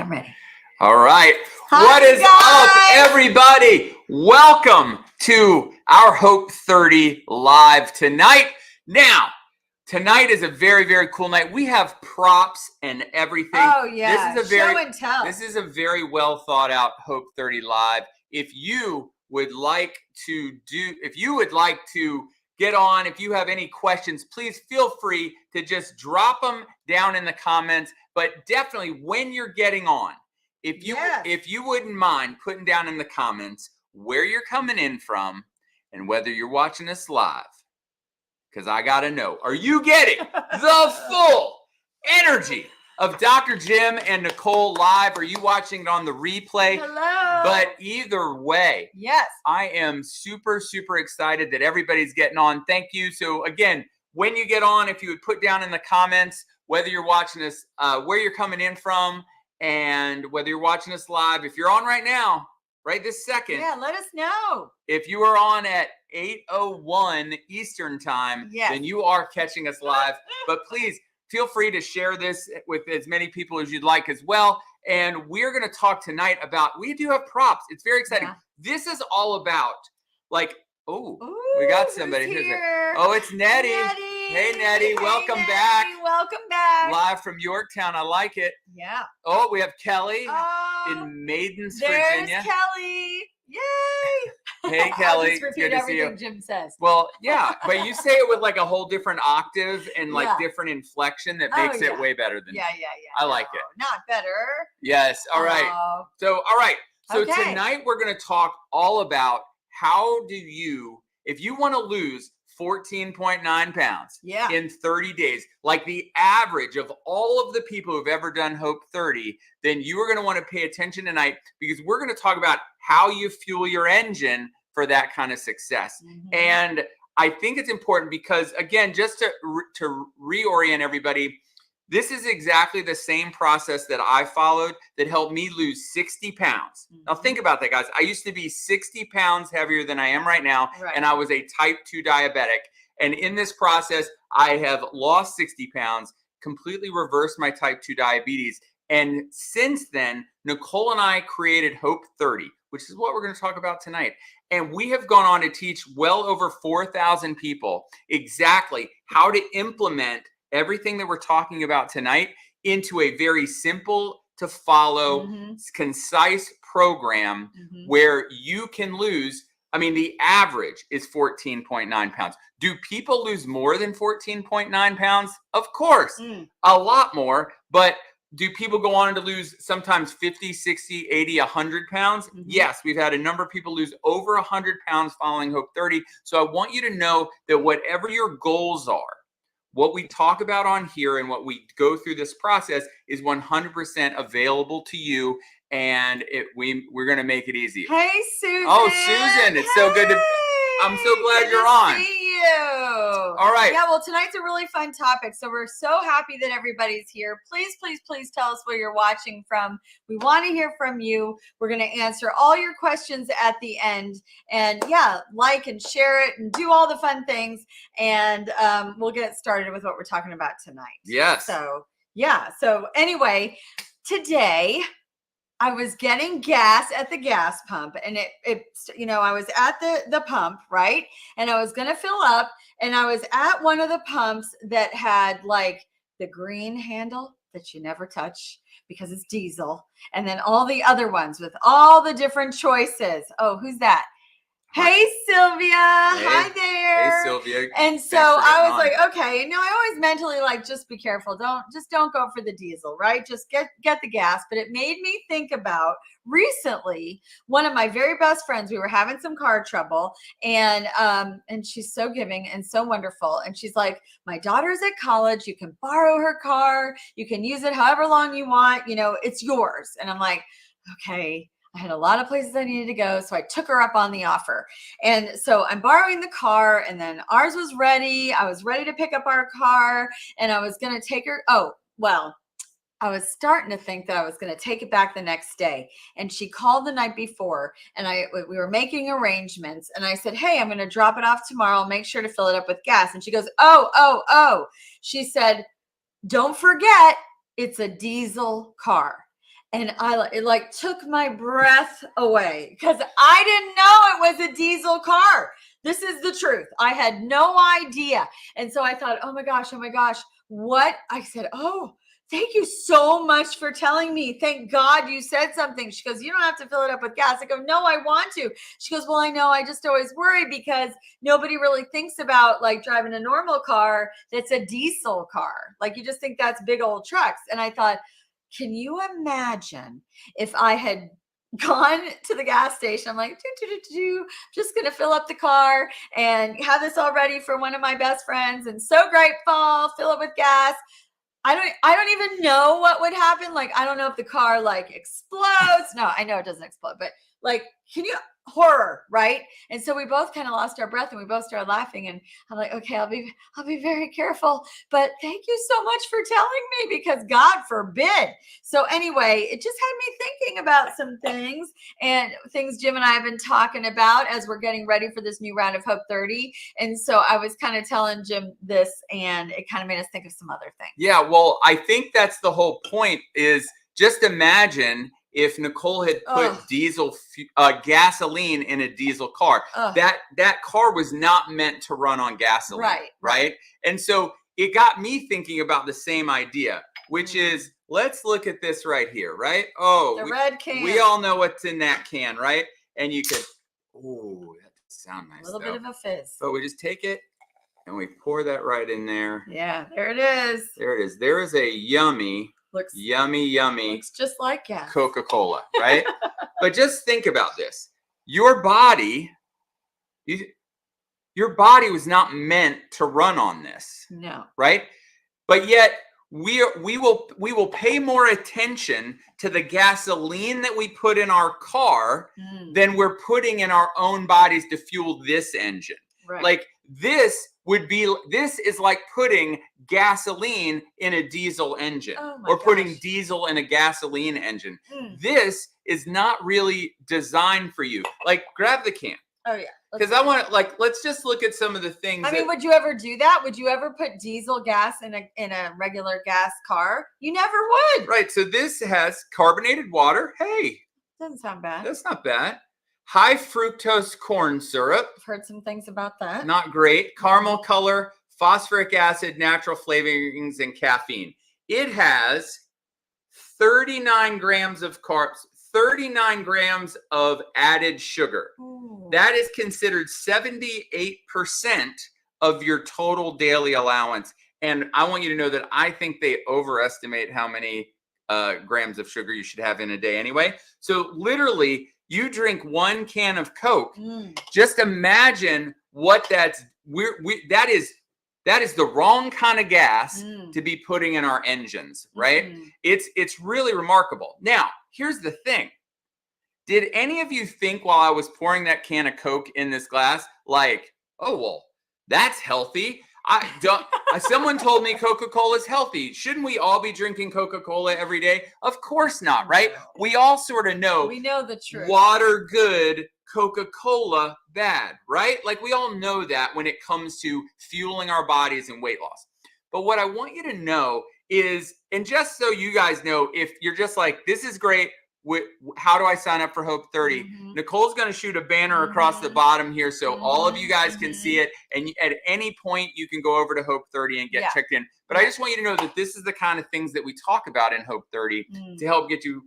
I'm ready. All right. Hi, what is guys. up, everybody? Welcome to our Hope 30 live tonight. Now, tonight is a very, very cool night. We have props and everything. Oh, yeah. This is a very, show and tell. This is a very well thought out Hope 30 live. If you would like to get on, if you have any questions, please feel free to just drop them down in the comments. But definitely when you're getting on, if you wouldn't mind putting down in the comments where you're coming in from and whether you're watching us live, because I got to know, are you getting the full energy of Dr. Jim and Nicole live? Are you watching it on the replay? Hello. But either way, yes, I am super, super excited that everybody's getting on. Thank you. So again, when you get on, if you would put down in the comments whether you're watching us, where you're coming in from, and whether you're watching us live. If you're on right now, right this second, yeah, let us know. If you are on at 8:01 Eastern time, then you are catching us live. But please feel free to share this with as many people as you'd like as well. And we're going to talk tonight about, we do have props. It's very exciting. Yeah. This is all about, like, we got somebody here. Oh, it's Nettie. Hey, Nettie. Welcome back. Welcome back. Live from Yorktown. I like it. Yeah. Oh, we have Kelly in Maidens, Virginia. There's Kelly. Yay. Hey, Kelly. I'll just repeat everything Jim says. Well, yeah, but you say it with like a whole different octave and like different inflection that makes it way better than Yeah. I like it. Not better. Yes. All right. So tonight we're going to talk all about how do you, if you want to lose 14.9 pounds in 30 days, like the average of all of the people who've ever done Hope 30, then you are going to want to pay attention tonight, because we're going to talk about how you fuel your engine for that kind of success. Mm-hmm. And I think it's important because, again, just to reorient everybody, this is exactly the same process that I followed that helped me lose 60 pounds. Mm-hmm. Now think about that, guys. I used to be 60 pounds heavier than I am right now, and I was a type 2 diabetic. And in this process, I have lost 60 pounds, completely reversed my type 2 diabetes. And since then, Nicole and I created Hope 30, which is what we're going to talk about tonight. And we have gone on to teach well over 4,000 people exactly how to implement everything that we're talking about tonight into a very simple to follow, concise program where you can lose. I mean, the average is 14.9 pounds. Do people lose more than 14.9 pounds? Of course, a lot more. But do people go on to lose sometimes 50, 60, 80, 100 pounds? Yes, we've had a number of people lose over 100 pounds following Hope 30. So I want you to know that whatever your goals are, what we talk about on here and what we go through this process is 100% available to you, and we're going to make it easy. Hey, Susan. Oh, Susan, it's so good to. I'm so glad you're on. See you. All right. Yeah, well, tonight's a really fun topic, so we're so happy that everybody's here. Please, please, please tell us where you're watching from. We want to hear from you. We're going to answer all your questions at the end. And yeah, like and share it and do all the fun things. And we'll get started with what we're talking about tonight. Yes. So, yeah. So anyway, today I was getting gas at the gas pump, and I was at the pump, right? And I was going to fill up, and I was at one of the pumps that had like the green handle that you never touch because it's diesel. And then all the other ones with all the different choices. Oh, who's that? Hey, Sylvia. Hi there. Hey, Sylvia. And so I was like, okay, I always mentally like, just be careful. Don't go for the diesel, right? Just get the gas. But it made me think about recently, one of my very best friends, we were having some car trouble, and she's so giving and so wonderful. And she's like, my daughter's at college. You can borrow her car. You can use it however long you want. It's yours. And I'm like, okay. I had a lot of places I needed to go, so I took her up on the offer. And so I'm borrowing the car, and then ours was ready. I was ready to pick up our car, and I was going to take her. Oh, well, I was starting to think that I was going to take it back the next day. And she called the night before, and we were making arrangements. And I said, hey, I'm going to drop it off tomorrow. I'll make sure to fill it up with gas. And she goes, oh. She said, don't forget, it's a diesel car. And it like took my breath away because I didn't know it was a diesel car. This is the truth. I had no idea. And so I thought, oh my gosh, what? I said, oh, thank you so much for telling me. Thank God you said something. She goes, you don't have to fill it up with gas. I go, no, I want to. She goes, well, I know. I just always worry because nobody really thinks about like driving a normal car that's a diesel car. Like you just think that's big old trucks. And I thought, can you imagine if I had gone to the gas station? I'm like, just going to fill up the car and have this all ready for one of my best friends. And so grateful, fill it with gas. I don't even know what would happen. Like, I don't know if the car like explodes. No, I know it doesn't explode, but like, horror, right? And so we both kind of lost our breath and we both started laughing. And I'm like, okay, I'll be very careful. But thank you so much for telling me because God forbid. So anyway, it just had me thinking about some things and things Jim and I have been talking about as we're getting ready for this new round of Hope 30. And so I was kind of telling Jim this and it kind of made us think of some other things. Yeah, well, I think that's the whole point is just imagine if Nicole had put gasoline in a diesel car. That car was not meant to run on gasoline, right? And so it got me thinking about the same idea, which is, let's look at this right here, right? Oh, the red can. We all know what's in that can, right? And you could, that sounds nice. A little bit of a fizz. But we just take it and we pour that right in there. Yeah, there it is. There it is. There is a yummy. Yummy. Looks just like gas. Coca-Cola, right? But just think about this. Your body was not meant to run on this. No. Right? But yet we will pay more attention to the gasoline that we put in our car than we're putting in our own bodies to fuel this engine. Right. Like this is like putting gasoline in a diesel engine or putting diesel in a gasoline engine. This is not really designed for you. Like grab the can. Oh yeah. Because let's just look at some of the things. I mean, would you ever do that? Would you ever put diesel gas in a regular gas car? You never would. Right. So this has carbonated water. Hey. Doesn't sound bad. That's not bad. High fructose corn syrup. I've heard some things about that. Not great. Caramel color, phosphoric acid, natural flavorings, and caffeine. It has 39 grams of carbs, 39 grams of added sugar. Ooh. That is considered 78% of your total daily allowance. And I want you to know that I think they overestimate how many grams of sugar you should have in a day anyway. So literally, you drink one can of Coke. Just imagine what that is the wrong kind of gas to be putting in our engines, right? It's really remarkable. Now, here's the thing. Did any of you think while I was pouring that can of Coke in this glass, like, oh, well, that's healthy? Someone told me Coca-Cola is healthy. Shouldn't we all be drinking Coca-Cola every day? Of course not, right? We all sort of know. We know the truth. Water good, Coca-Cola bad, right? Like we all know that when it comes to fueling our bodies and weight loss. But what I want you to know is, and just so you guys know, if you're just like, this is great, how do I sign up for Hope 30? Nicole's going to shoot a banner across the bottom here so all of you guys can see it. And at any point, you can go over to Hope 30 and get checked in. But I just want you to know that this is the kind of things that we talk about in Hope 30 to help get you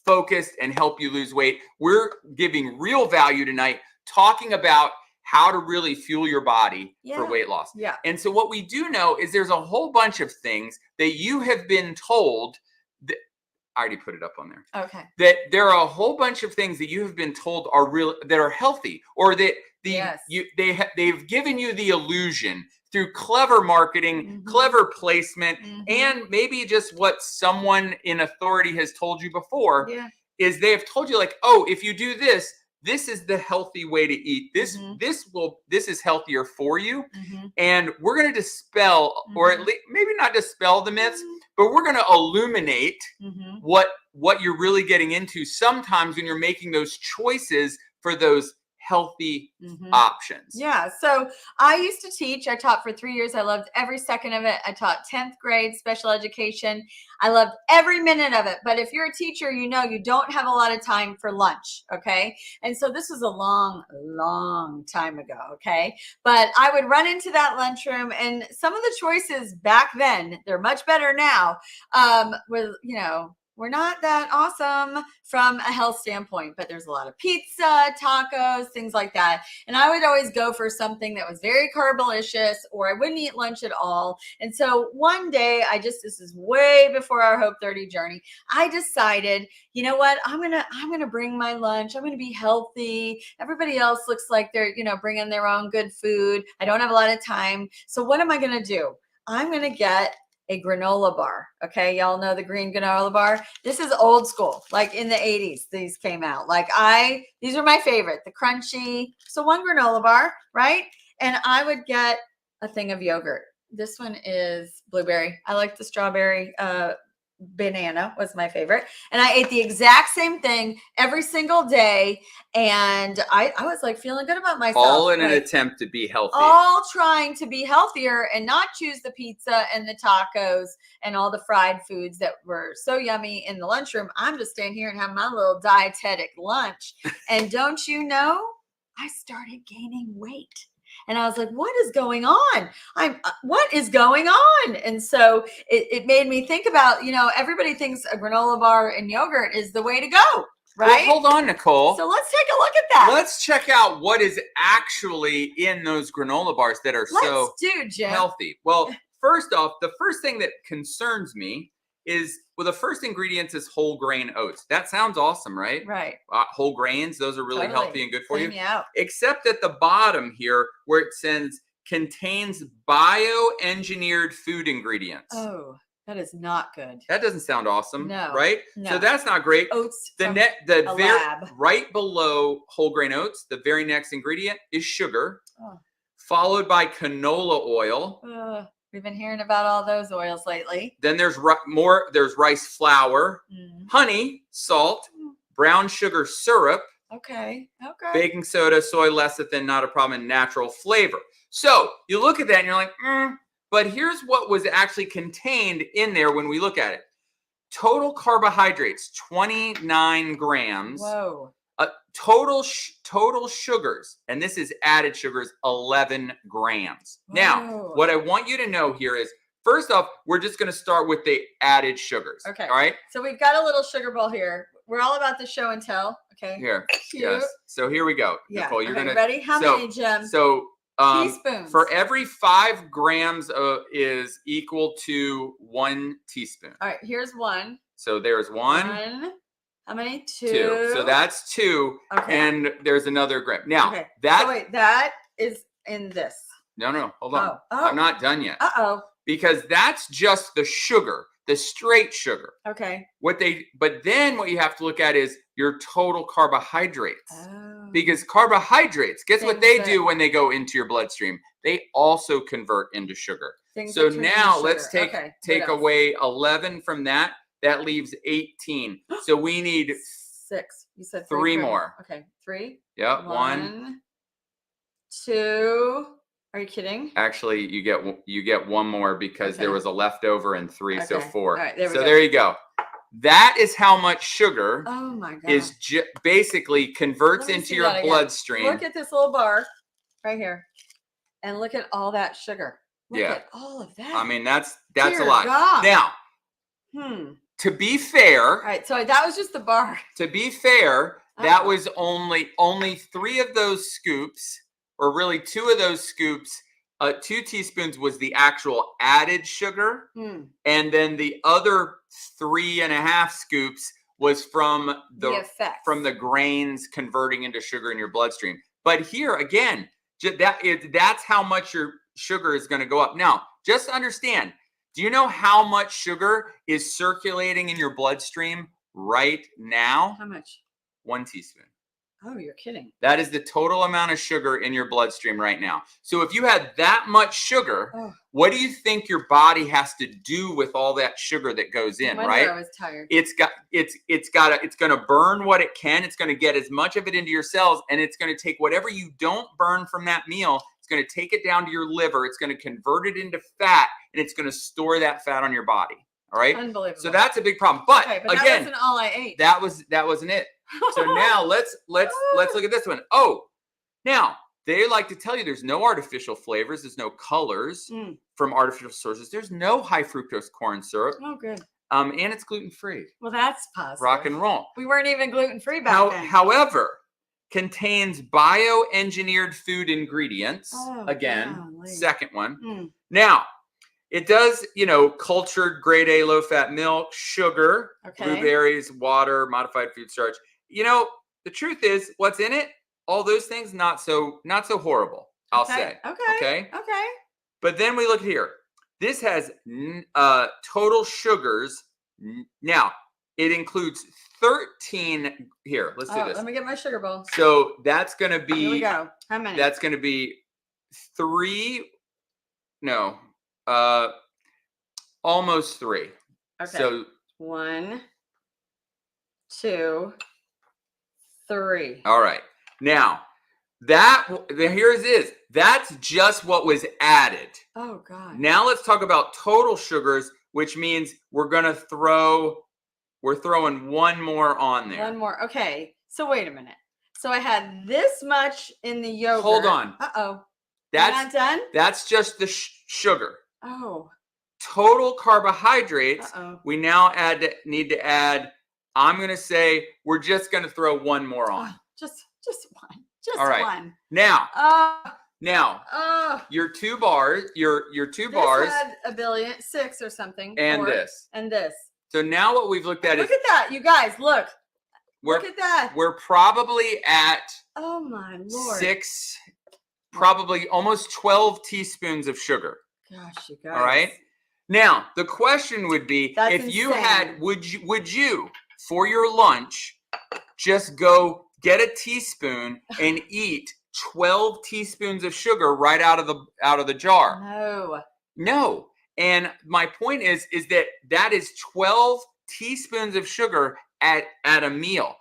focused and help you lose weight. We're giving real value tonight, talking about how to really fuel your body for weight loss. Yeah. And so what we do know is there's a whole bunch of things that you have been told that I already put it up on there. Okay. That there are a whole bunch of things that you have been told are real, that are healthy, or that they've given you the illusion through clever marketing, clever placement, and maybe just what someone in authority has told you before. Is they have told you like, oh, if you do this, this is the healthy way to eat. This is healthier for you. And we're going to dispel, or at least maybe not dispel the myths, but we're going to illuminate what you're really getting into sometimes when you're making those choices for those healthy options. Yeah. So I used to teach. I taught for 3 years. I loved every second of it. I taught 10th grade special education. I loved every minute of it. But if you're a teacher, you know you don't have a lot of time for lunch. Okay. And so this was a long time ago. Okay. But I would run into that lunchroom, and some of the choices back then, they're much better now, with, we're not that awesome from a health standpoint, but there's a lot of pizza, tacos, things like that. And I would always go for something that was very carbolicious, or I wouldn't eat lunch at all. And so one day this is way before our Hope 30 journey, I decided, you know what, I'm going to bring my lunch. I'm going to be healthy. Everybody else looks like they're, bringing their own good food. I don't have a lot of time. So what am I going to do? I'm going to get a granola bar. Okay. Y'all know the green granola bar. This is old school. Like in the 80s, these came out. These are my favorite, the crunchy. So one granola bar, right? And I would get a thing of yogurt. This one is blueberry. I like the strawberry, banana was my favorite. And I ate the exact same thing every single day. And I was like feeling good about myself. All in an attempt to be healthy. All trying to be healthier and not choose the pizza and the tacos and all the fried foods that were so yummy in the lunchroom. I'm just staying here and having my little dietetic lunch. And don't you know, I started gaining weight. And I was like, what is going on? What is going on? And so it made me think about, everybody thinks a granola bar and yogurt is the way to go, right? Well, hold on, Nicole. So let's take a look at that. Let's check out what is actually in those granola bars that are so healthy. Well, first off, the first thing that concerns me is, the first ingredient is whole grain oats. That sounds awesome, right? Right. Whole grains, those are really healthy and good for you. Out. Except at the bottom here, where it says contains bioengineered food ingredients. Oh, that is not good. That doesn't sound awesome, no, right? No. So that's not great. Oats Right below whole grain oats, the very next ingredient is sugar, followed by canola oil. We've been hearing about all those oils lately. Then there's there's rice flour, honey, salt, brown sugar syrup. Okay. Baking soda, soy lecithin, not a problem, and natural flavor. So you look at that and you're like, but here's what was actually contained in there when we look at it. Total carbohydrates, 29 grams. Whoa. Total sugars, and this is added sugars, 11 grams. Whoa. Now, what I want you to know here is, first off, we're just going to start with the added sugars. Okay. All right. So we've got a little sugar bowl here. We're all about the show and tell. Okay. Here. Cute. Yes. So here we go. Yeah. Nicole, you're going to. Ready? How many, Jim? So teaspoons. For every 5 grams is equal to 1 teaspoon. All right. Here's one. So there's one. How many? 2. So that's 2. Okay. And there's another gram. Now, that is in this. No, hold on. I'm not done yet. Because that's just the sugar, the straight sugar. Okay. But then what you have to look at is your total carbohydrates. Because carbohydrates, guess what they do when they go into your bloodstream? They also convert into sugar. So now let's take away 11 from that. That leaves 18. So we need 6. You said 3 more. Okay, 3. Yep. 1, 2. Are you kidding? Actually, you get 1 more because there was a leftover and 3, so 4. All right, there we go. So there you go. That is how much sugar is basically converts into your bloodstream. Look at this little bar right here, and look at all that sugar. Look at all of that. I mean, that's a lot. God. Now, to be fair, all right. So that was just the bar. To be fair, that was only 3 of those scoops, or really 2 of those scoops. 2 teaspoons was the actual added sugar, and then the other 3.5 scoops was from the grains converting into sugar in your bloodstream. But here again, that's how much your sugar is going to go up. Now, just understand. Do you know how much sugar is circulating in your bloodstream right now? How much? 1 teaspoon. Oh, you're kidding. That is the total amount of sugar in your bloodstream right now. So if you had that much sugar, what do you think your body has to do with all that sugar that goes in, right? I was tired. It's going to burn what it can. It's going to get as much of it into your cells, and it's going to take whatever you don't burn from that meal. It's going to take it down to your liver. It's going to convert it into fat, and it's going to store that fat on your body. All right. Unbelievable. So that's a big problem. But again, that wasn't all I ate. That wasn't it. So now let's look at this one. Oh, now they like to tell you there's no artificial flavors, there's no colors from artificial sources. There's no high fructose corn syrup. Oh, good. And it's gluten free. Well, that's positive. Rock and roll. We weren't even gluten free back then. However, contains bioengineered food ingredients. Second one. Now, it does, cultured grade A low-fat milk, sugar, blueberries, water, modified food starch. The truth is, what's in it? All those things, not so horrible, I'll say. Okay. But then we look here. This has total sugars. Now, it includes 13. Here, let's do this. Let me get my sugar bowl. So that's going to be. Here we go. How many? That's going to be 3. No. Almost 3. Okay. So 1, 2, 3. All right. Now here it is. That's just what was added. Oh God. Now let's talk about total sugars, which means we're throwing one more on there. One more. Okay. So wait a minute. So I had this much in the yogurt. Hold on. That's not done? That's just the sugar. Oh. Total carbohydrates. We now need to add. I'm going to say we're just going to throw one more on. Just one. Just all right. one. Now, your 2 bars, your 2 bars had 6 or something. And 4, this. And this. So now what we've looked at look at that, you guys, look at that. We're probably at oh my Lord. 6, probably almost 12 teaspoons of sugar. Gosh, you guys. All right. Now, the question would be, that's if insane. you had, would you, for your lunch, just go get a teaspoon and eat 12 teaspoons of sugar right out of the jar? No. And my point is that is 12 teaspoons of sugar at a meal.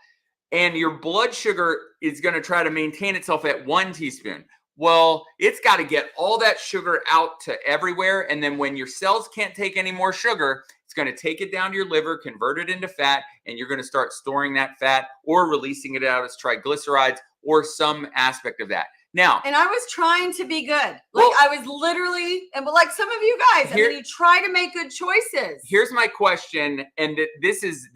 And your blood sugar is going to try to maintain itself at 1 teaspoon. Well, it's got to get all that sugar out to everywhere. And then when your cells can't take any more sugar, it's going to take it down to your liver, convert it into fat, and you're going to start storing that fat or releasing it out as triglycerides or some aspect of that. Now, and I was trying to be good. I was literally, and like some of you guys, you try to make good choices. Here's my question, and this is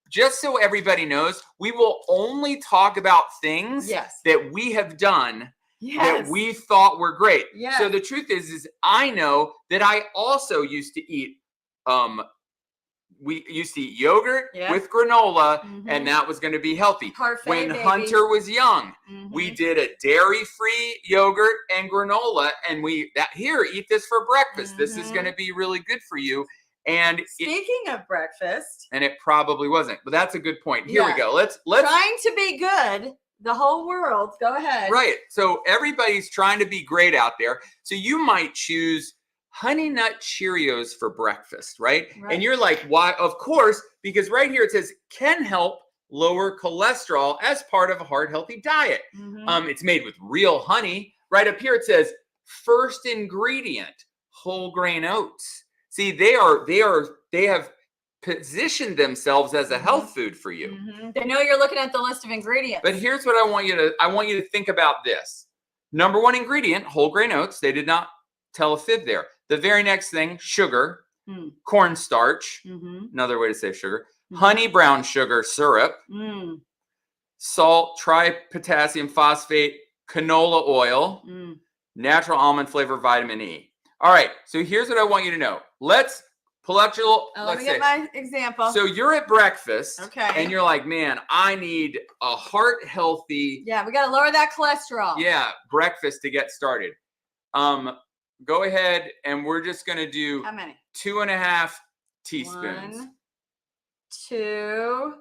just so everybody knows, we will only talk about things that we have done that we thought were great. So the truth is I know that I also used to eat we used to eat yogurt with granola, and that was going to be healthy. Parfait, when baby. Hunter was young, we did a dairy-free yogurt and granola, and eat this for breakfast. This is going to be really good for you. And speaking of breakfast, and it probably wasn't, but that's a good point. Here we go. Let's trying to be good. The whole world. Go ahead. Right. So everybody's trying to be great out there. So you might choose Honey Nut Cheerios for breakfast, right? And you're like, why? Of course, because right here it says can help lower cholesterol as part of a heart healthy diet. It's made with real honey. Right up here it says first ingredient, whole grain oats. See, they have positioned themselves as a health food for you. They know you're looking at the list of ingredients. But here's what I want you to think about this. Number 1 ingredient, whole grain oats. They did not tell a fib there. The very next thing, sugar, cornstarch, another way to say sugar, honey brown sugar syrup, salt, tripotassium phosphate, canola oil, natural almond flavor, vitamin E. All right, so here's what I want you to know. Let's pull out your little, let me get my example. So you're at breakfast, and you're like, man, I need a heart healthy. Yeah, we got to lower that cholesterol. Yeah, breakfast to get started. Go ahead, and we're just going to do how many? 2.5 teaspoons. 1, 2.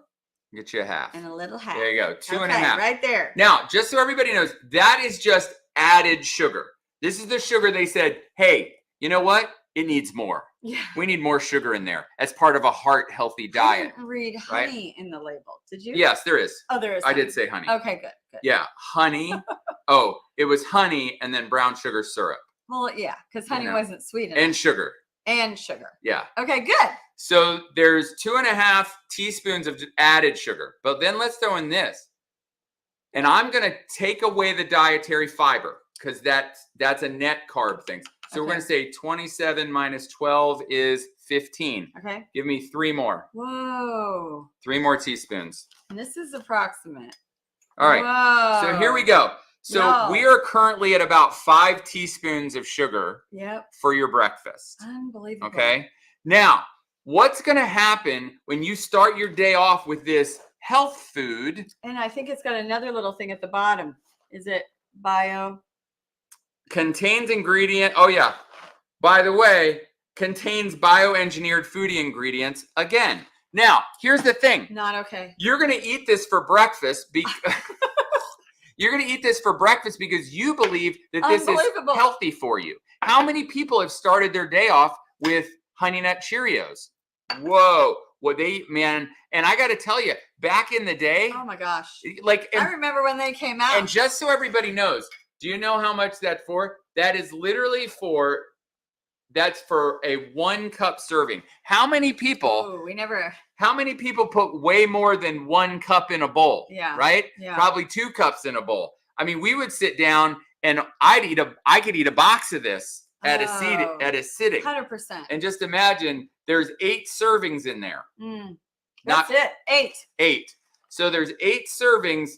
Get you a half. And a little half. There you go. 2.5. Right there. Now, just so everybody knows, that is just added sugar. This is the sugar they said, hey, you know what? It needs more. Yeah. We need more sugar in there as part of a heart-healthy diet. I didn't read honey in the label. Did you? Yes, there is. Oh, there is. I did say honey. Okay, good. Yeah, honey. Oh, it was honey and then brown sugar syrup. Well, yeah, because honey wasn't sweet enough. And sugar. And sugar. Yeah. Okay, good. So there's 2.5 teaspoons of added sugar. But then let's throw in this. And I'm going to take away the dietary fiber because that's a net carb thing. So we're going to say 27 minus 12 is 15. Okay. Give me 3 more. Whoa. 3 more teaspoons. And this is approximate. All right. Whoa. So here we go. So we are currently at about 5 teaspoons of sugar for your breakfast. Unbelievable. Okay. Now, what's going to happen when you start your day off with this health food? And I think it's got another little thing at the bottom. Is it bio? Contains ingredient. Oh, yeah. By the way, contains bioengineered food ingredients again. Now, here's the thing. Not okay. You're going to eat this for breakfast because you're going to eat this for breakfast because you believe that this is healthy for you. How many people have started their day off with Honey Nut Cheerios? Whoa. Well, and I got to tell you, back in the day. Oh my gosh. I remember when they came out. And just so everybody knows, do you know how much that's for? That is literally that's for a 1 cup serving. How many people? Oh, How many people put way more than 1 cup in a bowl? Yeah. Right? Yeah. Probably 2 cups in a bowl. I mean, we would sit down and I could eat a box of this at a sitting. 100%. And just imagine there's 8 servings in there. That's it. 8. 8. So there's 8 servings.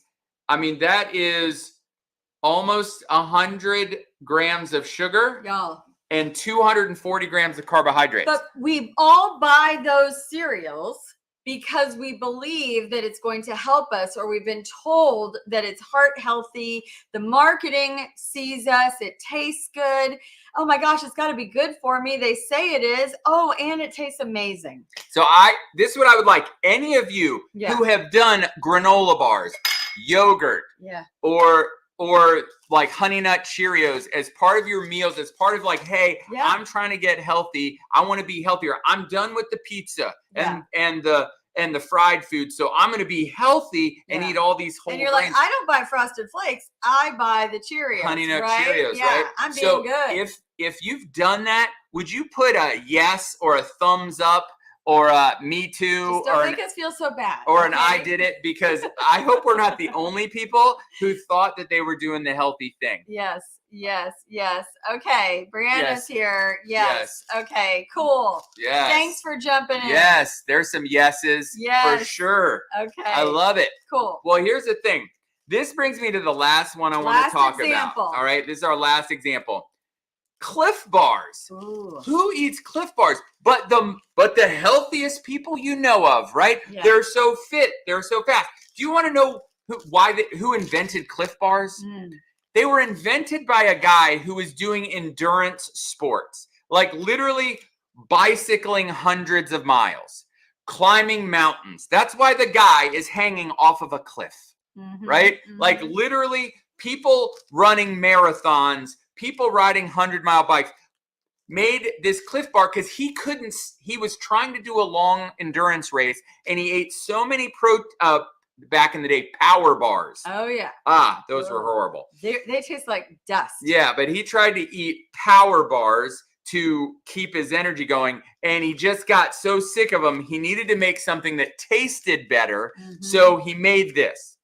I mean, that is almost 100 grams of sugar. Y'all. And 240 grams of carbohydrates. But we all buy those cereals because we believe that it's going to help us, or we've been told that it's heart healthy. The marketing sees us. It tastes good. Oh my gosh, it's got to be good for me. They say it is. Oh, and it tastes amazing. So this is what I would like. Any of you who have done granola bars, yogurt, or like Honey Nut Cheerios as part of your meals, as part of like, hey, I'm trying to get healthy. I want to be healthier. I'm done with the pizza and the fried food. So I'm going to be healthy and eat all these whole grains. And you're like, I don't buy Frosted Flakes. I buy the Cheerios. Honey Nut Cheerios, right? I'm being good. If you've done that, would you put a yes or a thumbs up or me too? Just don't make us feel so bad. Or an I did it, because I hope we're not the only people who thought that they were doing the healthy thing. Yes. Okay. Brianna's here. Yes. Okay, cool. Yes. Thanks for jumping in. Yes. There's some yeses for sure. Okay. I love it. Cool. Well, here's the thing. This brings me to the last one I want to talk about. All right. This is our last example. Cliff Bars. Ooh. Who eats Cliff Bars? But the healthiest people you know of, right? Yeah. They're so fit. They're so fast. Do you want to know who invented Cliff Bars? They were invented by a guy who was doing endurance sports, like literally bicycling hundreds of miles, climbing mountains. That's why the guy is hanging off of a cliff, right? Like literally people running marathons, people riding 100-mile bikes made this Cliff Bar because he was trying to do a long endurance race and he ate so many back in the day, Power Bars. Oh, yeah. Those were horrible. They taste like dust. Yeah, but he tried to eat Power Bars to keep his energy going, and he just got so sick of them, he needed to make something that tasted better, so he made this.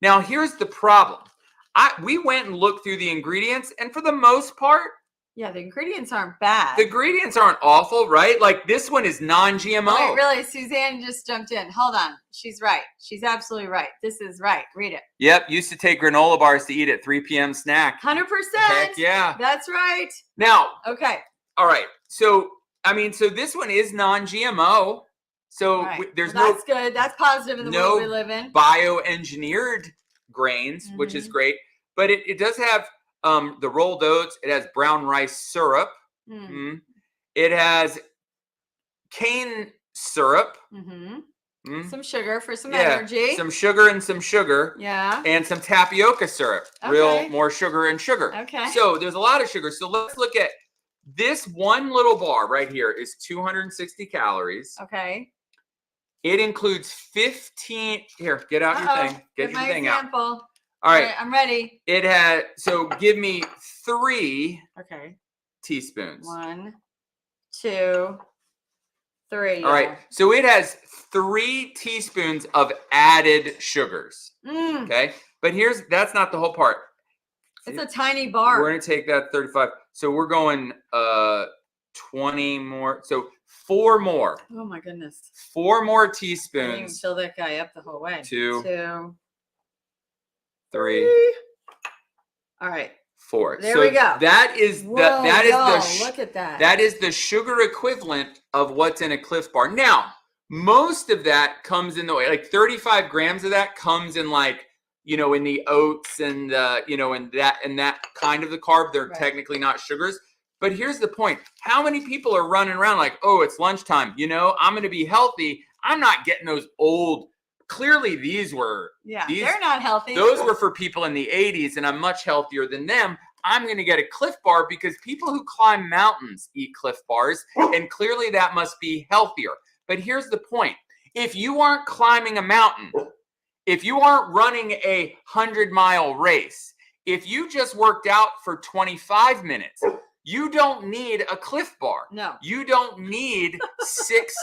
Now, here's the problem. We went and looked through the ingredients, and for the most part, yeah, the ingredients aren't bad. The ingredients aren't awful, right? Like this one is non-GMO. Wait, really? Suzanne just jumped in. Hold on. She's right. She's absolutely right. This is right. Read it. Yep. Used to take granola bars to eat at 3 p.m. snack. 100%. Heck yeah. That's right. Now. Okay. All right. So this one is non-GMO. So there's that's good. That's positive in the world we live in. Bioengineered grains, which is great. But it does have the rolled oats. It has brown rice syrup. It has cane syrup. Some sugar for some energy. Some sugar and some sugar. Yeah. And some tapioca syrup. Okay. More sugar and sugar. Okay. So there's a lot of sugar. So let's look at this one little bar right here is 260 calories. Okay. It includes 15. Here, get out your thing. Get your thing out. All right, I'm ready. It had, so give me 3 teaspoons. 1, 2, 3. All right. So it has 3 teaspoons of added sugars. Okay. But that's not the whole part. It's a tiny bar. We're going to take that 35. So we're going 20 more. So 4 more. Oh my goodness. 4 more I teaspoons. didn't even fill that guy up the whole way. 2, 3. All right. 4. There we go. That is look at that. That is the sugar equivalent of what's in a Cliff Bar. Now, most of that comes in the way, like 35 grams of that comes in like, in the oats and in that kind of the carb. They're technically not sugars. But here's the point. How many people are running around like, oh, it's lunchtime. I'm going to be healthy. I'm not getting those old. Clearly, these they're not healthy. Those were for people in the 80s, and I'm much healthier than them. I'm going to get a Cliff Bar because people who climb mountains eat Cliff Bars, and clearly that must be healthier. But here's the point. If you aren't climbing a mountain, if you aren't running a 100-mile race, if you just worked out for 25 minutes, you don't need a Cliff Bar. No. You don't need 6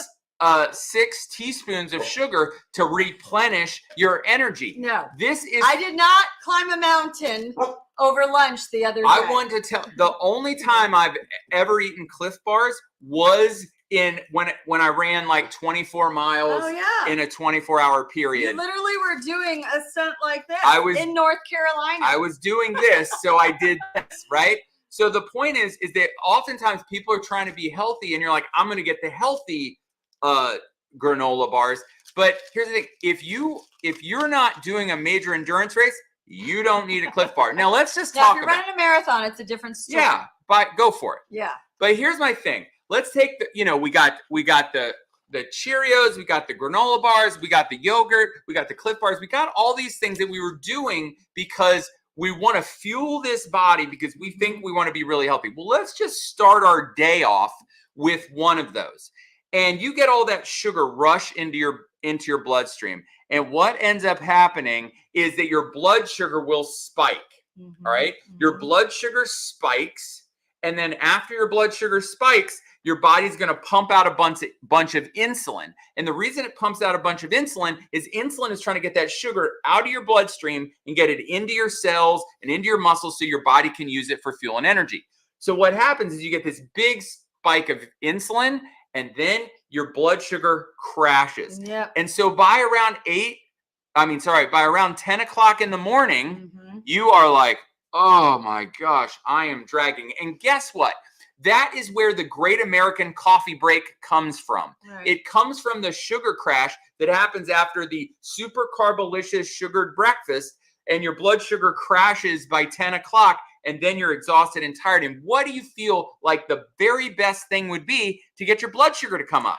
teaspoons of sugar to replenish your energy. No. I did not climb a mountain over lunch the other day. I want to tell the only time I've ever eaten Cliff Bars was when I ran like 24 miles in a 24-hour period. You literally were doing a stunt like this in North Carolina. I was doing this, so I did this, right? So the point is that oftentimes people are trying to be healthy, and you're like, I'm going to get the healthy granola bars. But here's the thing: if you're not doing a major endurance race, you don't need a Cliff Bar. Now let's just talk about. If you're running a marathon, it's a different story. Yeah, but go for it. Yeah. But here's my thing. Let's take we got the Cheerios, we got the granola bars, we got the yogurt, we got the Cliff Bars, we got all these things that we were doing because we want to fuel this body because we think we want to be really healthy. Well, let's just start our day off with one of those. And you get all that sugar rush into your bloodstream. And what ends up happening is that your blood sugar will spike. All right? Your blood sugar spikes. And then after your blood sugar spikes, your body's going to pump out a bunch of insulin. And the reason it pumps out a bunch of insulin is trying to get that sugar out of your bloodstream and get it into your cells and into your muscles so your body can use it for fuel and energy. So what happens is you get this big spike of insulin, and then your blood sugar crashes. Yep. And so by around 10 o'clock in the morning, you are like, oh my gosh, I am dragging. And guess what? That is where the Great American Coffee Break comes from. Right. It comes from the sugar crash that happens after the super carbolicious sugared breakfast, and your blood sugar crashes by 10 o'clock, and then you're exhausted and tired. And what do you feel like the very best thing would be to get your blood sugar to come up?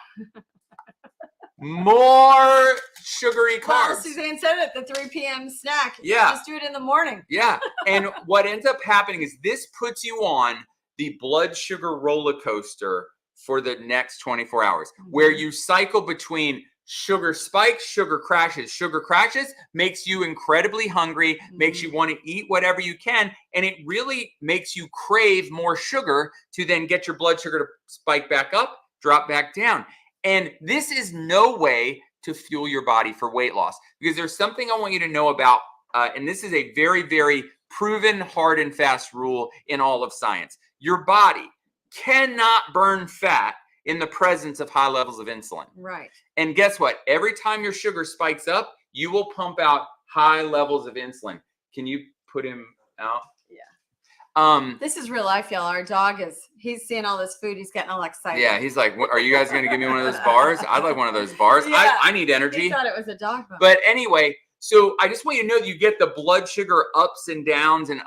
More sugary carbs. Well, Suzanne said it, the 3 p.m. snack. Yeah. Just do it in the morning. Yeah. And what ends up happening is this puts you on the blood sugar roller coaster for the next 24 hours, where you cycle between sugar spikes, sugar crashes. Sugar crashes makes you incredibly hungry, makes you want to eat whatever you can, and it really makes you crave more sugar to then get your blood sugar to spike back up, drop back down. And this is no way to fuel your body for weight loss, because there's something I want you to know about, and this is a very, very proven hard and fast rule in all of science. Your body cannot burn fat in the presence of high levels of insulin. Right. And guess what? Every time your sugar spikes up, you will pump out high levels of insulin. Can you put him out? Yeah. This is real life, y'all. Our dog he's seeing all this food. He's getting all excited. Yeah. He's like, are you guys going to give me one of those bars? I'd like one of those bars. Yeah. I need energy. He thought it was a dog bar. But anyway, so I just want you to know that you get the blood sugar ups and downs, and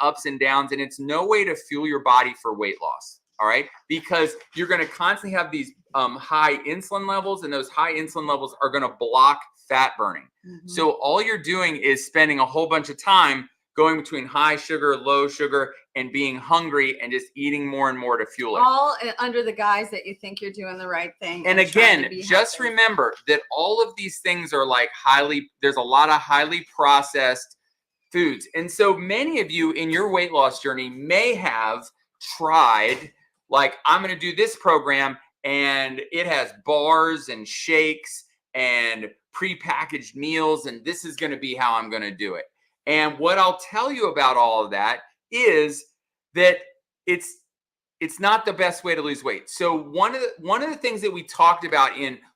it's no way to fuel your body for weight loss. All right. Because you're going to constantly have these high insulin levels, and those high insulin levels are going to block fat burning. So all you're doing is spending a whole bunch of time going between high sugar, low sugar, and being hungry and just eating more and more to fuel it. All under the guise that you think you're doing the right thing. And again, just remember that all of these things are like there's a lot of highly processed foods. And so many of you in your weight loss journey may have tried, like, I'm going to do this program and it has bars and shakes and prepackaged meals, and this is going to be how I'm going to do it. And what I'll tell you about all of that is that it's not the best way to lose weight. So one of the things that we talked about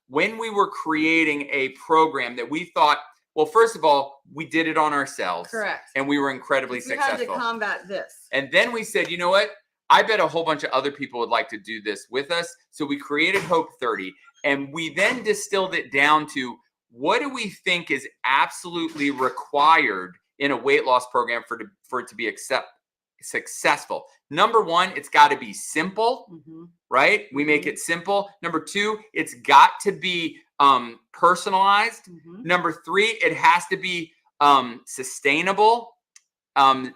when we were creating a program that we thought, well, first of all, we did it on ourselves. Correct. And we were incredibly successful. We had to combat this. And then we said, you know what? I bet a whole bunch of other people would like to do this with us. So we created Hope 30, and we then distilled it down to, what do we think is absolutely required in a weight loss program for it to be successful? Number one, it's got to be simple, right? We make it simple. Number two, it's got to be personalized. Number three, it has to be sustainable. I'm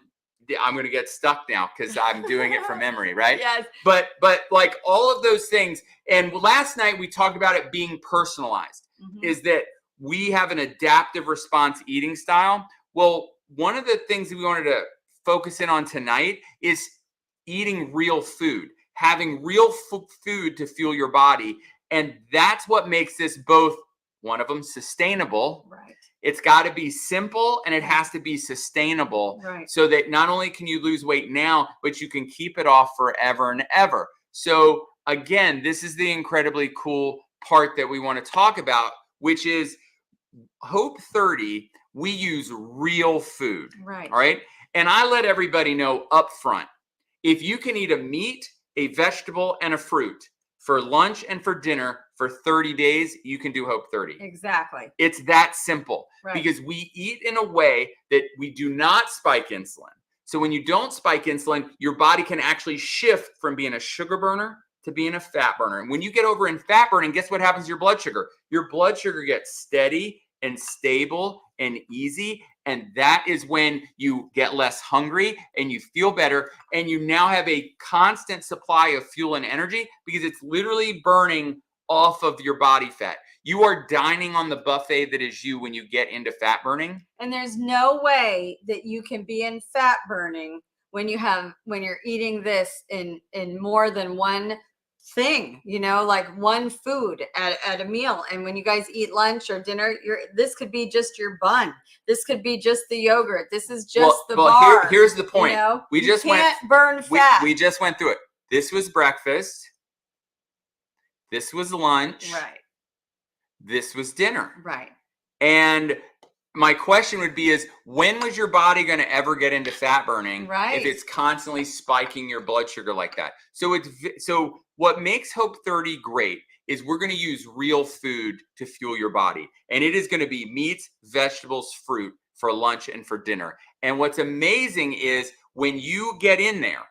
going to get stuck now because I'm doing it from memory, right? Yes. But like all of those things. And last night we talked about it being personalized, is that we have an adaptive response eating style. Well, one of the things that we wanted to focus in on tonight is eating real food, having real food to fuel your body. And that's what makes this both, one of them, sustainable. Right. It's got to be simple and it has to be sustainable, right, so that not only can you lose weight now, but you can keep it off forever and ever. So again, this is the incredibly cool part that we want to talk about, which is Hope 30. We use real food. Right. All right. And I let everybody know up front, if you can eat a meat, a vegetable, and a fruit for lunch and for dinner for 30 days, you can do Hope 30. Exactly. It's that simple. Right. Because we eat in a way that we do not spike insulin. So when you don't spike insulin, your body can actually shift from being a sugar burner to being a fat burner. And when you get over in fat burning, guess what happens to your blood sugar? Your blood sugar gets steady and stable and easy. And that is when you get less hungry and you feel better. And you now have a constant supply of fuel and energy because it's literally burning off of your body fat. You are dining on the buffet that is you when you get into fat burning. And there's no way that you can be in fat burning when you're eating this in more than one thing, like one food at a meal. And when you guys eat lunch or dinner, this could be just your bun. This could be just the yogurt. This is just the bar. Here's the point. We just can't burn fat. We just went through it. This was breakfast. This was lunch. Right. This was dinner. Right. And my question would be when was your body going to ever get into fat burning? Right. If it's constantly spiking your blood sugar like that. So what makes Hope 30 great is we're going to use real food to fuel your body. And it is going to be meats, vegetables, fruit for lunch and for dinner. And what's amazing is when you get in there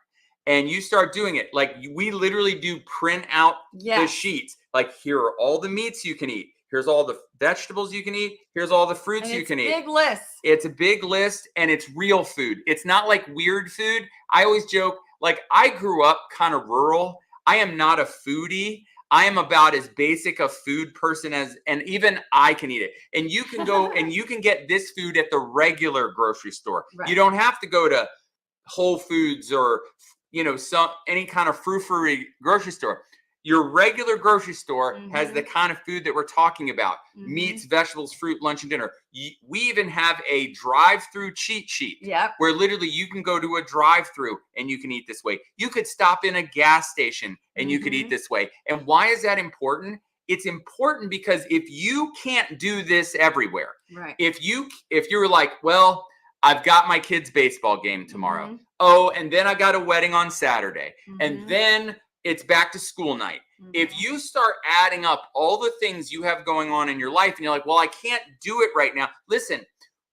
and you start doing it, like we literally do print out the sheets. Like, here are all the meats you can eat. Here's all the vegetables you can eat. Here's all the fruits you can eat. It's a big list. It's a big list, and it's real food. It's not like weird food. I always joke, like, I grew up kind of rural. I am not a foodie. I am about as basic a food person and even I can eat it. And you can go and you can get this food at the regular grocery store. Right. You don't have to go to Whole Foods or any kind of frou-frou grocery store. Your regular grocery store has the kind of food that we're talking about. Meats, vegetables, fruit, lunch, and dinner. We even have a drive-through cheat sheet. Yep. Where literally you can go to a drive-through and you can eat this way. You could stop in a gas station and you could eat this way. And why is that important? It's important because if you can't do this everywhere, right? If you're like, well, I've got my kid's baseball game tomorrow. Oh, and then I got a wedding on Saturday. And then it's back to school night. If you start adding up all the things you have going on in your life and you're like, well, I can't do it right now. Listen,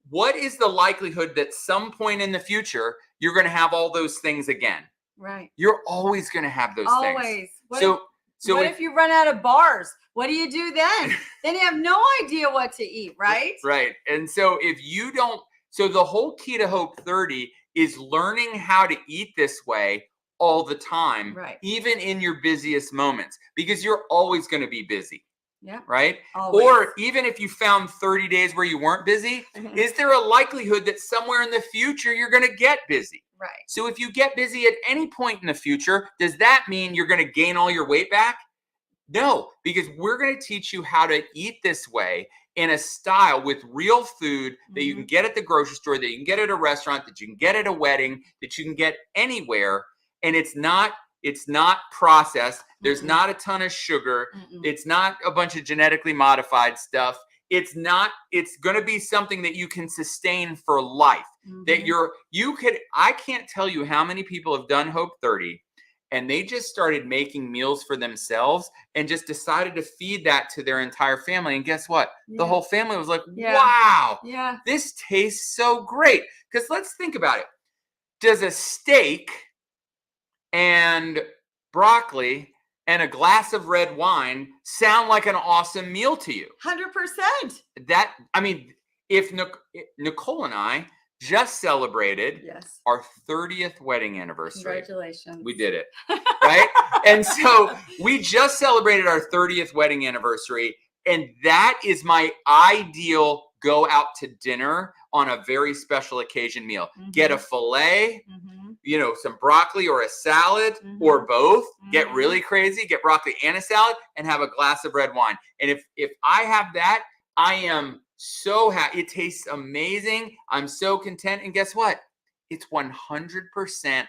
what is the likelihood that some point in the future, you're going to have all those things again? Right. You're always going to have those things. Always. So what if you run out of bars? What do you do then? Then you have no idea what to eat, right? Right. And so if you don't, so the whole key to Hope 30 is learning how to eat this way all the time, right? Even in your busiest moments, because you're always going to be busy. Yeah. Right. Always. Or even if you found 30 days where you weren't busy, is there a likelihood that somewhere in the future you're going to get busy? Right. So if you get busy at any point in the future, does that mean you're going to gain all your weight back? No, because we're going to teach you how to eat this way in a style with real food that you can get at the grocery store, that you can get at a restaurant, that you can get at a wedding, that you can get anywhere. And it's not processed. There's not a ton of sugar. It's not a bunch of genetically modified stuff. It's going to be something that you can sustain for life. That I can't tell you how many people have done Hope 30 and they just started making meals for themselves and just decided to feed that to their entire family. And guess what? The whole family was like, wow, this tastes so great. Because let's think about it. Does a steak and broccoli and a glass of red wine sound like an awesome meal to you? 100%. If Nicole and I just celebrated our 30th wedding anniversary. Congratulations. We did it, right? And so we just celebrated our 30th wedding anniversary, and that is my ideal go out to dinner on a very special occasion meal. Get a filet, some broccoli or a salad or both. Get really crazy, get broccoli and a salad, and have a glass of red wine. And if I have that, I am so happy. It tastes amazing. I'm so content. And guess what? It's 100%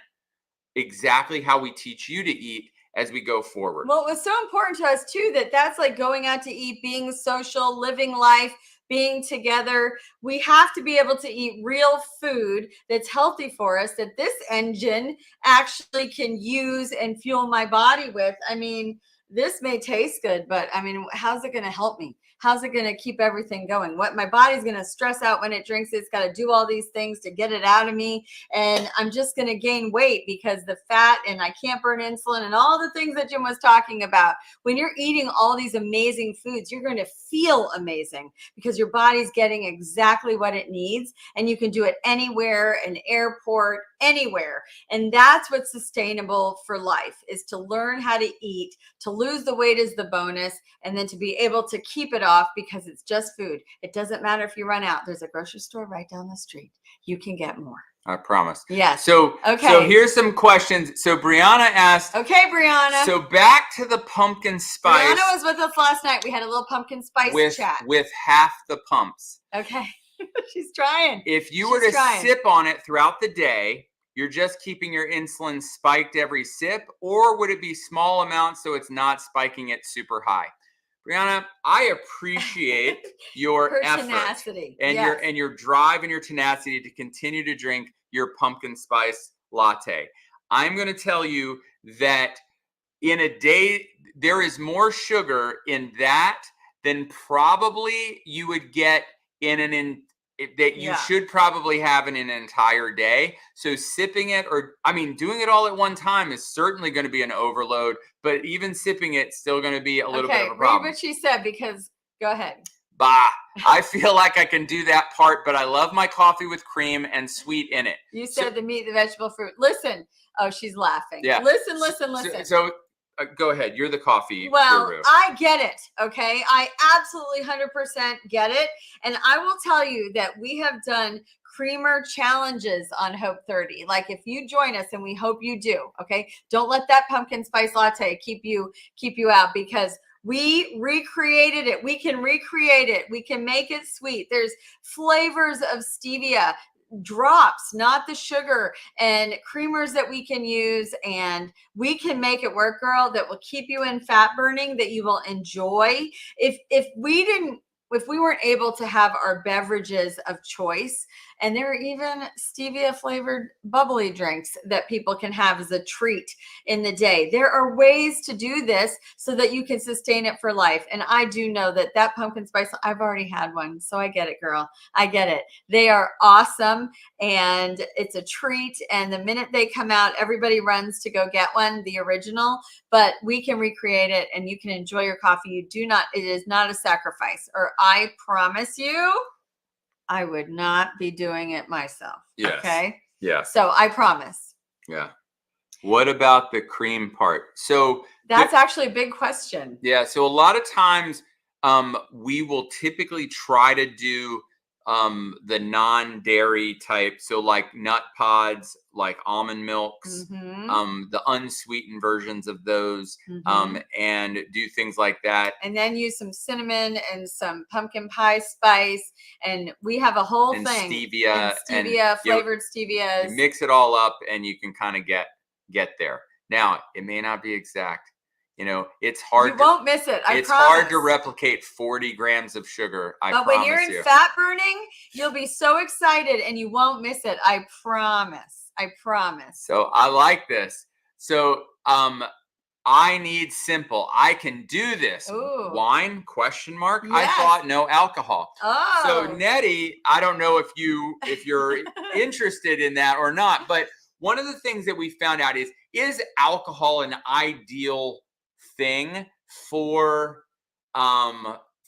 exactly how we teach you to eat as we go forward. Well, it was so important to us too that's like going out to eat, being social, living life, being together. We have to be able to eat real food that's healthy for us, that this engine actually can use and fuel my body with. I mean, this may taste good, but I mean, how's it going to help me? How's it going to keep everything going? What my body's going to stress out when it drinks. It's got to do all these things to get it out of me. And I'm just going to gain weight because the fat, and I can't burn insulin and all the things that Jim was talking about. When you're eating all these amazing foods, you're going to feel amazing because your body's getting exactly what it needs. And you can do it anywhere, an airport, anywhere. And that's what's sustainable for life, is to learn how to eat. To lose the weight is the bonus, and then to be able to keep it off because it's just food. It doesn't matter if you run out. There's a grocery store right down the street. You can get more. I promise. Yes. So here's some questions. So Brianna asked. Okay, Brianna. So back to the pumpkin spice. Brianna was with us last night. We had a little pumpkin spice chat. With half the pumps. Okay. She's trying. If you were to sip on it throughout the day, you're just keeping your insulin spiked every sip, or would it be small amounts so it's not spiking it super high? Brianna, I appreciate your effort tenacity and your drive and your tenacity to continue to drink your pumpkin spice latte. I'm going to tell you that in a day, there is more sugar in that than probably you would get you should probably have in an entire day. So sipping it, doing it all at one time is certainly going to be an overload, but even sipping it still going to be a little bit of a problem. Read what she said, because go ahead. I feel like I can do that part, but I love my coffee with cream and sweet in it. You said the meat, the vegetable, fruit. Listen. Oh, she's laughing. Yeah. Listen. So go ahead. You're the coffee guru. I get it. Okay. I absolutely 100% get it. And I will tell you that we have done creamer challenges on Hope 30. Like, if you join us, and we hope you do, okay, don't let that pumpkin spice latte keep you out, because we recreated it. We can recreate it. We can make it sweet. There's flavors of stevia drops, not the sugar, and creamers that we can use, and we can make it work, girl, that will keep you in fat burning, that you will enjoy. If we didn't if we weren't able to have our beverages of choice, and there are even stevia flavored bubbly drinks that people can have as a treat in the day. There are ways to do this so that you can sustain it for life. And I do know that pumpkin spice, I've already had one. So I get it, girl. I get it. They are awesome and it's a treat. And the minute they come out, everybody runs to go get one, the original, but we can recreate it and you can enjoy your coffee. It is not a sacrifice, or I promise you, I would not be doing it myself. Yes. Okay. Yeah. So I promise. Yeah. What about the cream part? So that's actually a big question. Yeah. So a lot of times we will typically try to do the non-dairy type. So like nut pods, like almond milks, the unsweetened versions of those, and do things like that. And then use some cinnamon and some pumpkin pie spice. And we have a whole thing. Stevia. And flavored stevia. You mix it all up and you can kind of get there. Now, it may not be exact. You know, it's hard. You won't miss it. It's hard to replicate 40 grams of sugar. But when you're in fat burning, you'll be so excited and you won't miss it. I promise. I promise. So I like this. So I need simple. I can do this. Ooh. Wine? Question mark. Yes. I thought no alcohol. Oh. So Nettie, I don't know if you're interested in that or not, but one of the things that we found out is alcohol an ideal thing for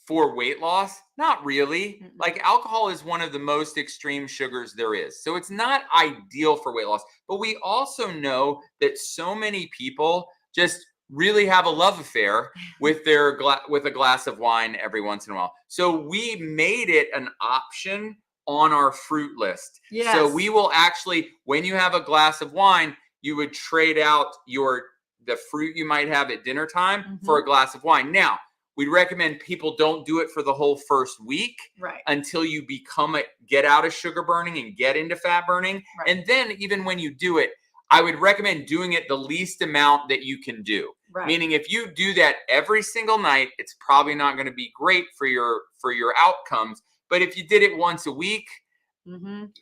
weight loss? Not really. Like alcohol is one of the most extreme sugars there is. So it's not ideal for weight loss. But we also know that so many people just really have a love affair with with a glass of wine every once in a while. So we made it an option on our fruit list. Yes. So we will actually, when you have a glass of wine, you would trade out the fruit you might have at dinner time for a glass of wine. Now, we'd recommend people don't do it for the whole first week, right, until you get out of sugar burning and get into fat burning. Right. And then even when you do it, I would recommend doing it the least amount that you can do. Right. Meaning if you do that every single night, it's probably not going to be great for your outcomes. But if you did it once a week,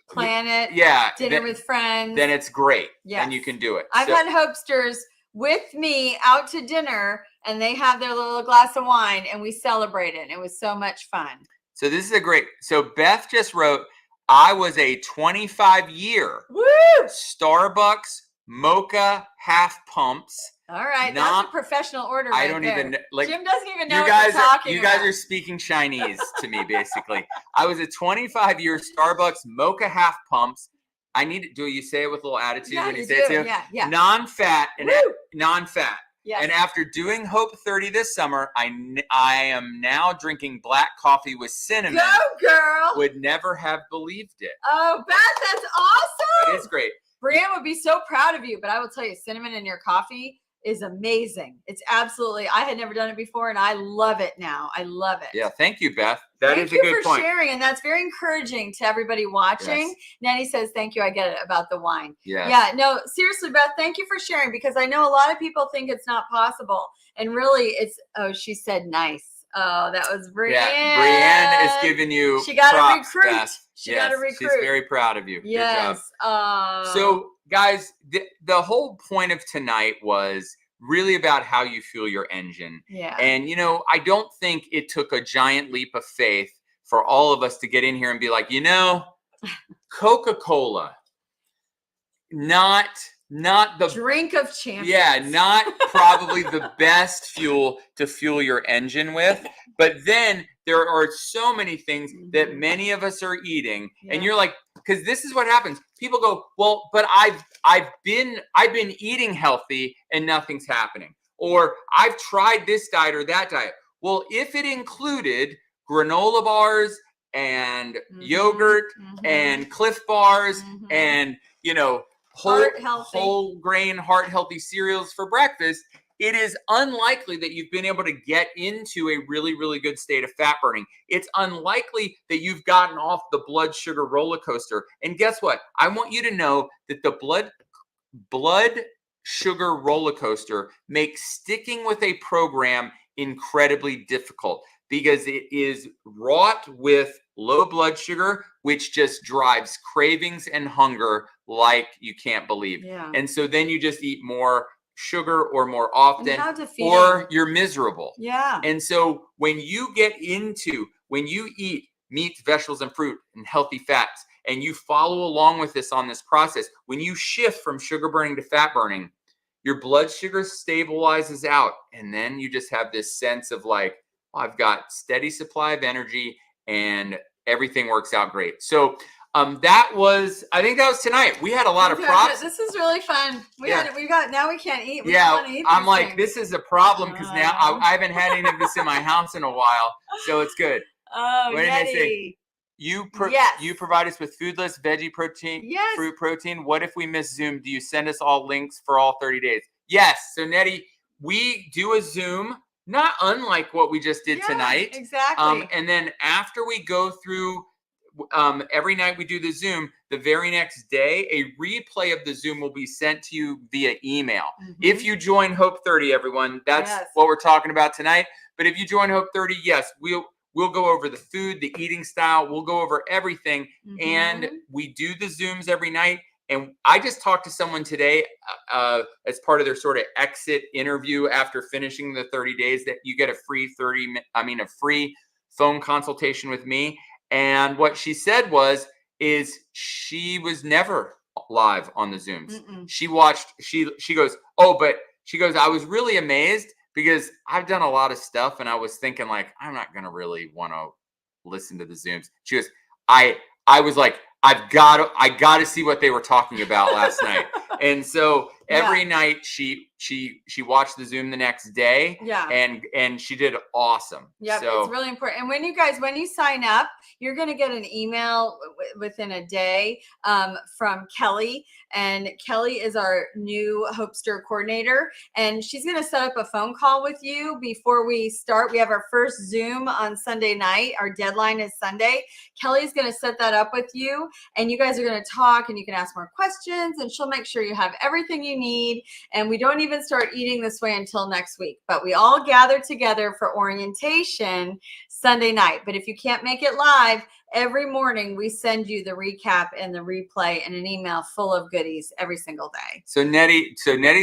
plan it, dinner with friends, then it's great. Yes. And you can do it. I've had hopesters with me out to dinner and they have their little glass of wine and we celebrate it. And it was so much fun. So this is so Beth just wrote, I was a 25-year Starbucks mocha half pumps. All right, that's a professional order right there. Jim doesn't even know what you're talking You about. guys are speaking Chinese to me, basically. I was a 25-year Starbucks mocha half pumps. Do you say it with a little attitude when you say it too? Yeah. Non-fat non-fat. Yes. And after doing Hope 30 this summer, I am now drinking black coffee with cinnamon. Go, girl. Would never have believed it. Oh, Beth, that's awesome. It is great. Brienne would be so proud of you, but I will tell you, cinnamon in your coffee is amazing. It's absolutely, I had never done it before and I love it now. I love it. Yeah. Thank you, Beth. That is a good point. Thank you for sharing. And that's very encouraging to everybody watching. Yes. Nettie says, thank you. I get it about the wine. Yes. Yeah. No, seriously, Beth, thank you for sharing because I know a lot of people think it's not possible. And really she said nice. Oh, that was Brienne. Yeah, Brienne is giving you She got props, a recruit. Beth. She got a recruit. She's very proud of you. Yes. Good job. So, guys, the whole point of tonight was really about how you fuel your engine. Yeah. And, I don't think it took a giant leap of faith for all of us to get in here and be like, Coca-Cola, not the drink of champions. Yeah, not probably the best fuel to fuel your engine with. But then there are so many things that many of us are eating, and you're like, because this is what happens. People go, well, but I've been eating healthy and nothing's happening, or I've tried this diet or that diet. Well, if it included granola bars and yogurt and Cliff Bars and whole grain, heart healthy cereals for breakfast, it is unlikely that you've been able to get into a really, really good state of fat burning. It's unlikely that you've gotten off the blood sugar roller coaster. And guess what? I want you to know that the blood sugar roller coaster makes sticking with a program incredibly difficult. because it is wrought with low blood sugar, which just drives cravings and hunger like you can't believe. Yeah. And so then you just eat more sugar or more often, defeating. or you're miserable. Yeah. And so when you eat meats, vegetables, and fruit and healthy fats, and you follow along with this on this process, when you shift from sugar burning to fat burning, your blood sugar stabilizes out. And then you just have this sense of like, oh, I've got steady supply of energy and everything works out great. So I think that was tonight. We had a lot of props. This is really fun. Now we can't eat. I'm like, this is a problem because now I haven't had any of this in my house in a while. So it's good. Oh, what did I say? You provide us with foodless veggie protein, fruit protein. What if we miss Zoom? Do you send us all links for all 30 days? Yes. So Nettie, we do a Zoom, not unlike what we just did tonight. Exactly. And then after we go through, every night we do the Zoom, the very next day, a replay of the Zoom will be sent to you via email. Mm-hmm. If you join Hope 30, everyone, that's what we're talking about tonight. But if you join Hope 30, yes, we'll go over the food, the eating style. We'll go over everything. Mm-hmm. And we do the Zooms every night. And I just talked to someone today as part of their sort of exit interview after finishing the 30 days that you get a free phone consultation with me. And what she said is she was never live on the Zooms. Mm-mm. She goes, I was really amazed because I've done a lot of stuff and I was thinking like, I'm not going to really want to listen to the Zooms. She goes, I was like, I got to see what they were talking about last night. And so every night she watched the Zoom the next day. Yeah. And she did awesome. Yeah. So it's really important. And when you sign up, you're going to get an email within a day from Kelly. And Kelly is our new Hopester coordinator. And she's going to set up a phone call with you before we start. We have our first Zoom on Sunday night. Our deadline is Sunday. Kelly's going to set that up with you. And you guys are going to talk and you can ask more questions. And she'll make sure you have everything you need. And we don't even start eating this way until next week. But we all gather together for orientation Sunday night. But if you can't make it live, every morning we send you the recap and the replay and an email full of goodies every single day. So Nettie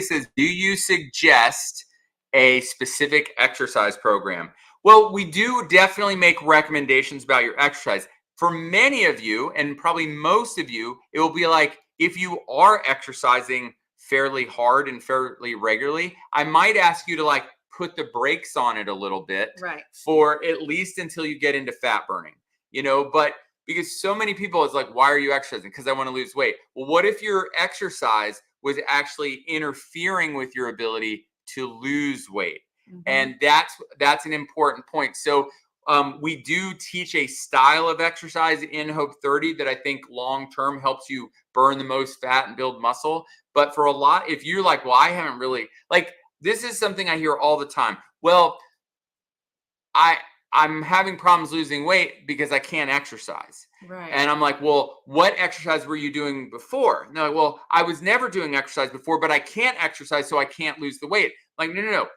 says, do you suggest a specific exercise program? Well, we do definitely make recommendations about your exercise. For many of you, and probably most of you, it will be like, if you are exercising fairly hard and fairly regularly, I might ask you to like put the brakes on it a little bit, right, for at least until you get into fat burning, but because so many people, it's like, why are you exercising? Because I want to lose weight. Well, what if your exercise was actually interfering with your ability to lose weight? Mm-hmm. And that's an important point. So we do teach a style of exercise in Hope 30 that I think long-term helps you burn the most fat and build muscle. But for a lot, if you're like, well, I haven't really, like, this is something I hear all the time. Well, I'm having problems losing weight because I can't exercise. Right. And I'm like, well, what exercise were you doing before? No, well, I was never doing exercise before, but I can't exercise, so I can't lose the weight. Like, no.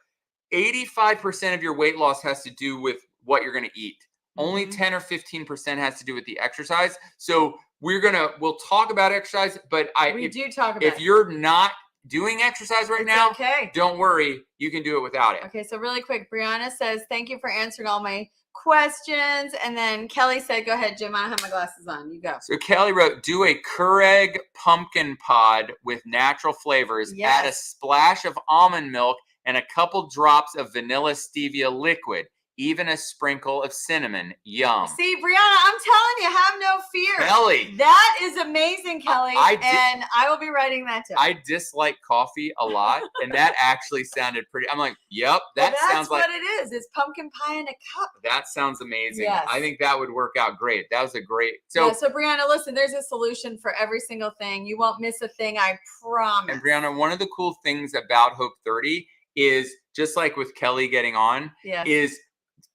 85% of your weight loss has to do with what you're going to eat. Mm-hmm. Only 10 or 15% has to do with the exercise. So we'll talk about exercise, but if you're not doing exercise right now, okay, don't worry, you can do it without it. Okay, so really quick, Brianna says, thank you for answering all my questions. And then Kelly said, go ahead, Jim, I don't have my glasses on. You go. So Kelly wrote, do a Kur Egg Pumpkin Pod with natural flavors. Yes. Add a splash of almond milk and a couple drops of vanilla stevia liquid. Even a sprinkle of cinnamon. Yum. See, Brianna, I'm telling you, have no fear. Kelly. That is amazing, Kelly. And I will be writing that too. I dislike coffee a lot, and that actually sounded pretty. I'm like, yep, sounds like. That's what it is. It's pumpkin pie in a cup. That sounds amazing. Yes. I think that would work out great. That was a great. So Brianna, listen, there's a solution for every single thing. You won't miss a thing, I promise. And Brianna, one of the cool things about Hope 30 is, just like with Kelly getting on, is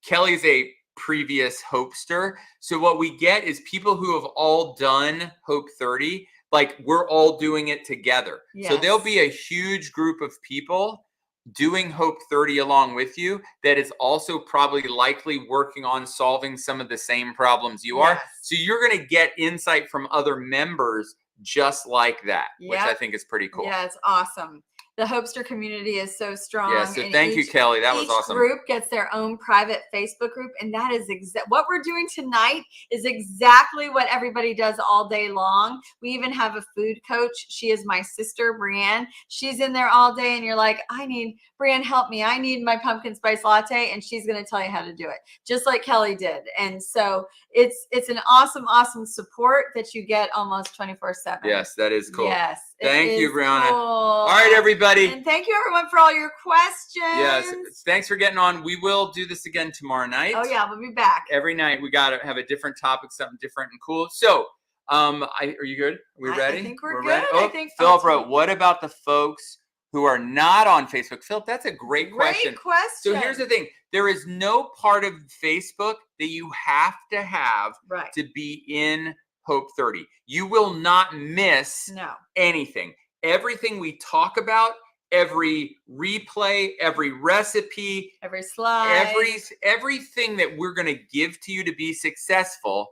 Kelly's a previous Hopester. So what we get is people who have all done Hope 30, like we're all doing it together. Yes. So there'll be a huge group of people doing Hope 30 along with you that is also probably likely working on solving some of the same problems you are. So you're going to get insight from other members just like that, which I think is pretty cool. Yeah, it's awesome. The Hopester community is so strong. Yeah, so thank you, Kelly. That was awesome. Each group gets their own private Facebook group, and that is what we're doing tonight is exactly what everybody does all day long. We even have a food coach. She is my sister, Brianne. She's in there all day, and you're like, Brianne, help me. I need my pumpkin spice latte, and she's going to tell you how to do it, just like Kelly did. And so it's an awesome, awesome support that you get almost 24/7. Yes, that is cool. Yes. Thank you, Brianna. Cool. All right, everybody. And thank you, everyone, for all your questions. Yes, thanks for getting on. We will do this again tomorrow night. Oh, yeah, we'll be back. Every night, we got to have a different topic, something different and cool. So, are you good? Are we ready? I think we're good. Ready? Oh, Philip wrote, what about the folks who are not on Facebook? Philip, that's a great question. Great question. So here's the thing. There is no part of Facebook that you have to have to be in Hope 30. You will not miss anything. Everything we talk about, every replay, every recipe, every slide, everything that we're going to give to you to be successful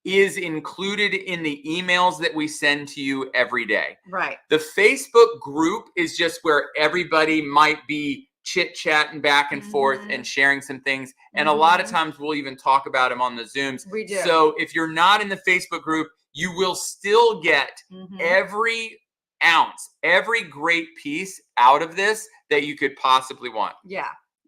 is included in the emails that we send to you every day. Right. The Facebook group is just where everybody might be chit-chatting back and forth and sharing some things. And a lot of times we'll even talk about them on the Zooms. We do. So if you're not in the Facebook group, you will still get every ounce, every great piece out of this that you could possibly want. Yeah.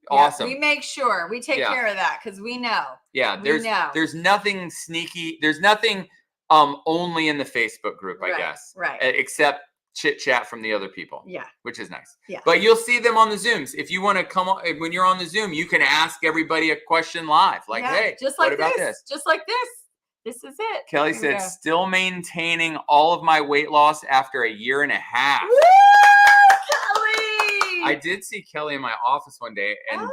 Awesome. We make sure we take care of that because we know. Yeah. There's nothing sneaky. There's nothing only in the Facebook group, I guess. Right. Except chit chat from the other people. Yeah. Which is nice. Yeah. But you'll see them on the Zooms. If you want to come on, when you're on the Zoom, you can ask everybody a question live. Like, hey, just like what about this? Just like this. This is it. Kelly said, still maintaining all of my weight loss after a year and a half. Woo, Kelly! I did see Kelly in my office one day, and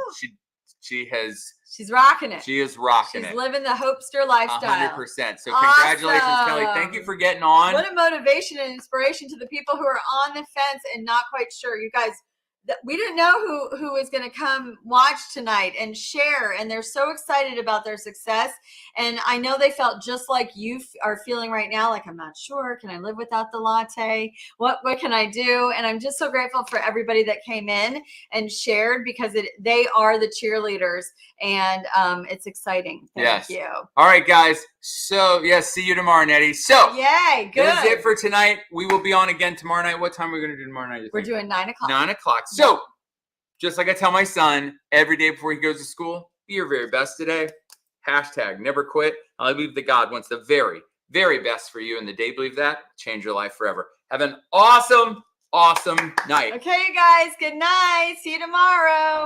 she's rocking it. She is rocking it. She's living the Hopester lifestyle. 100%. So congratulations, Kelly. Thank you for getting on. What a motivation and inspiration to the people who are on the fence and not quite sure. You guys, we didn't know who was going to come watch tonight and share, and they're so excited about their success. And I know they felt just like you are feeling right now, like, I'm not sure, can I live without the latte? What can I do? And I'm just so grateful for everybody that came in and shared, because they are the cheerleaders, and it's exciting. Thank you. All right, guys. So see you tomorrow, Nettie. So yay, good. That's it for tonight. We will be on again tomorrow night. What time are we going to do tomorrow night? We're doing 9 o'clock. 9 o'clock. So just like I tell my son every day before he goes to school, be your very best today. Hashtag never quit. I believe that God wants the very, very best for you. And the day you believe that, change your life forever. Have an awesome, awesome night. Okay, you guys. Good night. See you tomorrow.